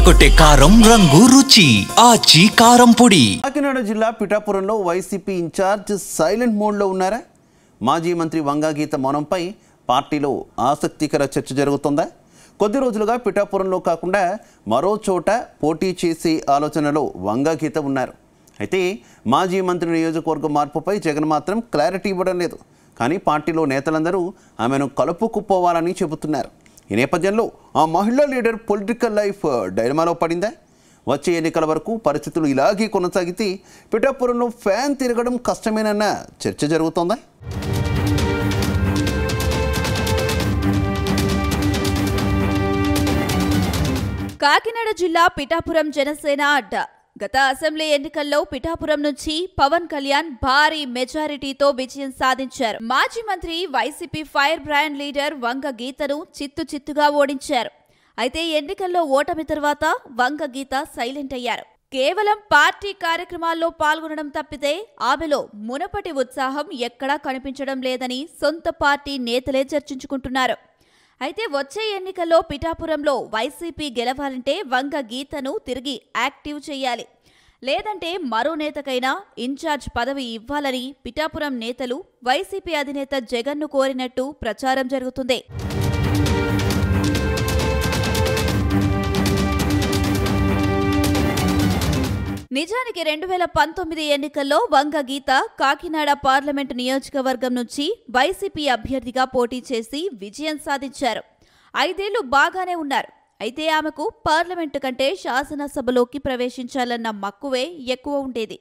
అదరగొట్టే కారం రంగు రుచి ఆచి కారం పొడి. కాకినాడ జిల్లా పిఠాపురంలో వైసీపీ ఇన్ఛార్జ్ సైలెంట్ మోడ్లో ఉన్నారా? మాజీ మంత్రి వంగ గీత మౌనంపై పార్టీలో ఆసక్తికర చర్చ జరుగుతుందా? కొద్ది రోజులుగా పిఠాపురంలో కాకుండా మరో చోట పోటీ చేసే ఆలోచనలో వంగ గీత ఉన్నారు. అయితే మాజీ మంత్రి నియోజకవర్గ మార్పుపై జగన్ మాత్రం క్లారిటీ ఇవ్వడం లేదు. కానీ పార్టీలో నేతలందరూ ఆమెను కలుపుకుపోవాలని చెబుతున్నారు. ఈ నేపథ్యంలో ఆ మహిళా లీడర్ పొలిటికల్ లైఫ్ డైలమాలో పడిందా? వచ్చే ఎన్నికల వరకు పరిస్థితులు ఇలాగే కొనసాగితే పిఠాపురంలో ఫ్యాన్ తిరగడం కష్టమేనన్న చర్చ జరుగుతోందా? కాకినాడ జిల్లా పిఠాపురం జనసేన అడ్డ. గత అసెంబ్లీ ఎన్నికల్లో పిఠాపురం నుంచి పవన్ కళ్యాణ్ భారీ మెజారిటీతో విజయం సాధించారు. మాజీ మంత్రి వైసీపీ ఫైర్ బ్రాండ్ లీడర్ వంగ గీతను చిత్తుగా ఓడించారు. అయితే ఎన్నికల్లో ఓటమి తర్వాత వంగ గీత సైలెంట్ అయ్యారు. కేవలం పార్టీ కార్యక్రమాల్లో పాల్గొనడం తప్పితే ఆమెలో మునపటి ఉత్సాహం ఎక్కడా కనిపించడం లేదని సొంత పార్టీ నేతలే చర్చించుకుంటున్నారు. అయితే వచ్చే ఎన్నికల్లో పిఠాపురంలో వైసీపీ గెలవాలంటే వంగ గీతను తిరిగి యాక్టివ్ చేయాలి. లేదంటే మరో నేతకైనా ఇన్ఛార్జ్ పదవి ఇవ్వాలని పిఠాపురం నేతలు వైసీపీ అధినేత జగన్ను కోరినట్టు ప్రచారం జరుగుతుంది. నిజానికి 2019 ఎన్నికల్లో వంగ గీత కాకినాడ పార్లమెంటు నియోజకవర్గం నుంచి వైసీపీ అభ్యర్థిగా పోటీ చేసి విజయం సాధించారు. 5 ఏళ్లు బాగానే ఉన్నారు. అయితే ఆమెకు పార్లమెంటు కంటే శాసనసభలోకి ప్రవేశించాలన్న మక్కువే ఎక్కువ ఉండేది.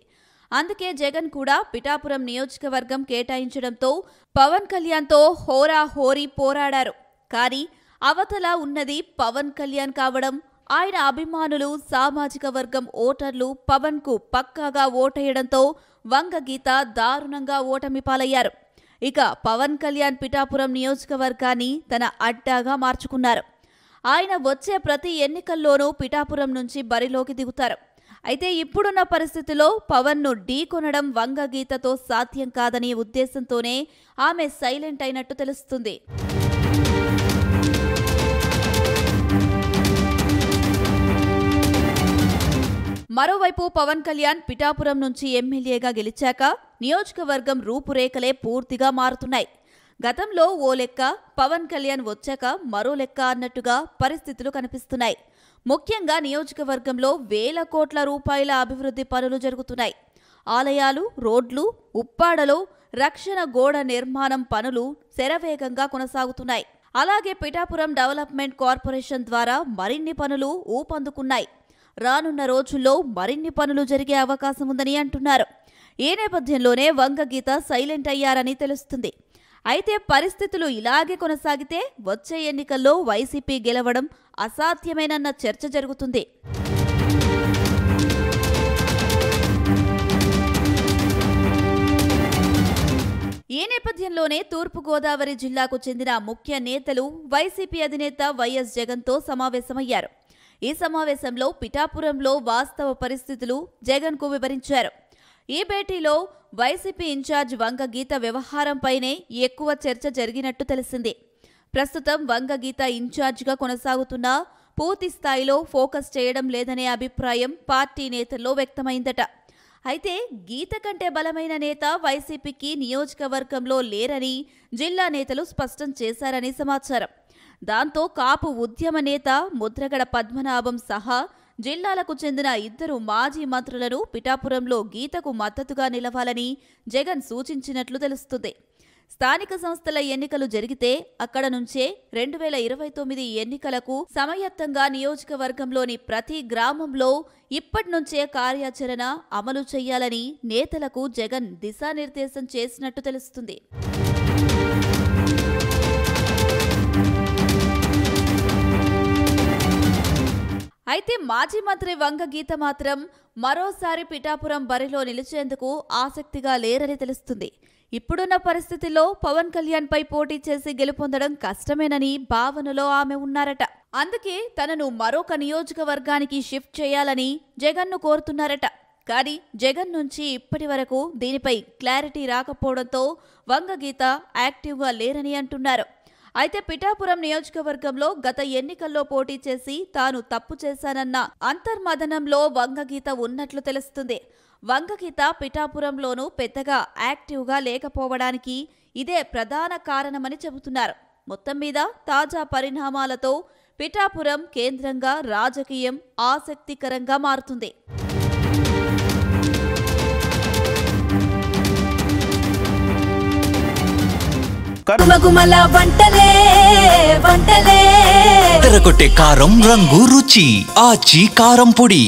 అందుకే జగన్ కూడా పిఠాపురం నియోజకవర్గం కేటాయించడంతో పవన్ కళ్యాణ్తో హోరాహోరీ పోరాడారు. కానీ అవతల ఉన్నది పవన్ కళ్యాణ్ కావడం, ఆయన అభిమానులు సామాజిక వర్గం ఓటర్లు పవన్ కు పక్కాగా ఓటేయడంతో వంగ గీత దారుణంగా ఓటమి పాలయ్యారు. ఇక పవన్ కళ్యాణ్ పిఠాపురం నియోజకవర్గాన్ని తన అడ్డాగా మార్చుకున్నారు. ఆయన వచ్చే ప్రతి ఎన్నికల్లోనూ పిఠాపురం నుంచి బరిలోకి దిగుతారు. అయితే ఇప్పుడున్న పరిస్థితిలో పవన్ ను ఢీకొనడం వంగ గీతతో సాధ్యం కాదనే ఉద్దేశంతోనే ఆమె సైలెంట్ అయినట్టు తెలుస్తుంది. మరోవైపు పవన్ కళ్యాణ్ పిఠాపురం నుంచి ఎమ్మెల్యేగా గెలిచాక నియోజకవర్గం రూపురేఖలే పూర్తిగా మారుతున్నాయి. గతంలో ఓ లెక్క, పవన్ కళ్యాణ్ వచ్చాక మరో లెక్క అన్నట్టుగా పరిస్థితులు కనిపిస్తున్నాయి. ముఖ్యంగా నియోజకవర్గంలో వేల కోట్ల రూపాయల అభివృద్ధి పనులు జరుగుతున్నాయి. ఆలయాలు, రోడ్లు, ఉప్పాడలో రక్షణ గోడ నిర్మాణం పనులు శరవేగంగా కొనసాగుతున్నాయి. అలాగే పిఠాపురం డెవలప్మెంట్ కార్పొరేషన్ ద్వారా మరిన్ని పనులు ఊపందుకున్నాయి. రానున్న రోజుల్లో మరిన్ని పనులు జరిగే అవకాశం ఉందని అంటున్నారు. ఈ నేపథ్యంలోనే వంగ గీత సైలెంట్ అయ్యారని తెలుస్తుంది. అయితే పరిస్థితులు ఇలాగే కొనసాగితే వచ్చే ఎన్నికల్లో వైసీపీ గెలవడం అసాధ్యమేనన్న చర్చ జరుగుతుంది. ఈ నేపథ్యంలోనే తూర్పుగోదావరి జిల్లాకు చెందిన ముఖ్య నేతలు వైసీపీ అధినేత వైఎస్ జగన్తో సమావేశమయ్యారు. ఈ సమావేశంలో పిఠాపురంలో వాస్తవ పరిస్థితులు జగన్కు వివరించారు. ఈ భేటీలో వైసీపీ ఇన్ఛార్జ్ వంగ గీత వ్యవహారంపైనే ఎక్కువ చర్చ జరిగినట్టు తెలిసింది. ప్రస్తుతం వంగ గీత ఇన్ఛార్జ్గా కొనసాగుతున్నా పూర్తి స్థాయిలో ఫోకస్ చేయడం లేదనే అభిప్రాయం పార్టీ నేతల్లో వ్యక్తమైందట. అయితే గీత కంటే బలమైన నేత వైసీపీకి నియోజకవర్గంలో లేరని జిల్లా నేతలు స్పష్టం చేశారని సమాచారం. దాంతో కాపు ఉద్యమ నేత ముద్రగడ పద్మనాభం సహా జిల్లాలకు చెందిన 2 మాజీ మంత్రులను పిఠాపురంలో గీతకు మద్దతుగా నిలవాలని జగన్ సూచించినట్లు తెలుస్తుంది. స్థానిక సంస్థల ఎన్నికలు జరిగితే అక్కడ నుంచే 2029 ఎన్నికలకు సమయత్తంగా నియోజకవర్గంలోని ప్రతి గ్రామంలో ఇప్పటి నుంచే కార్యాచరణ అమలు చేయాలని నేతలకు జగన్ దిశానిర్దేశం చేసినట్టు తెలుస్తుంది. అయితే మాజీ మంత్రి వంగ గీత మాత్రం మరోసారి పిఠాపురం బరిలో నిలిచేందుకు ఆసక్తిగా లేరని తెలుస్తుంది. ఇప్పుడున్న పరిస్థితిలో పవన్ కళ్యాణ్ పై పోటీ చేసి గెలుపొందడం కష్టమేనని భావనలో ఆమె ఉన్నారట. అందుకే తనను మరొక నియోజకవర్గానికి షిఫ్ట్ చేయాలని జగన్ను కోరుతున్నారట. కానీ జగన్ నుంచి ఇప్పటి వరకు దీనిపై క్లారిటీ రాకపోవడంతో వంగ గీత యాక్టివ్గా లేరని అంటున్నారు. అయితే పిఠాపురం నియోజకవర్గంలో గత ఎన్నికల్లో పోటీ చేసి తాను తప్పు చేశానన్న అంతర్మథనంలో వంగగీత ఉన్నట్లు తెలుస్తుంది. వంగగీత పిఠాపురంలోనూ పెద్దగా యాక్టివ్గా లేకపోవడానికి ఇదే ప్రధాన కారణమని చెబుతున్నారు. మొత్తం మీద తాజా పరిణామాలతో పిఠాపురం కేంద్రంగా రాజకీయం ఆసక్తికరంగా మారుతుంది. తెరకొట్టే కారం రంగు రుచి ఆచి కారం పొడి.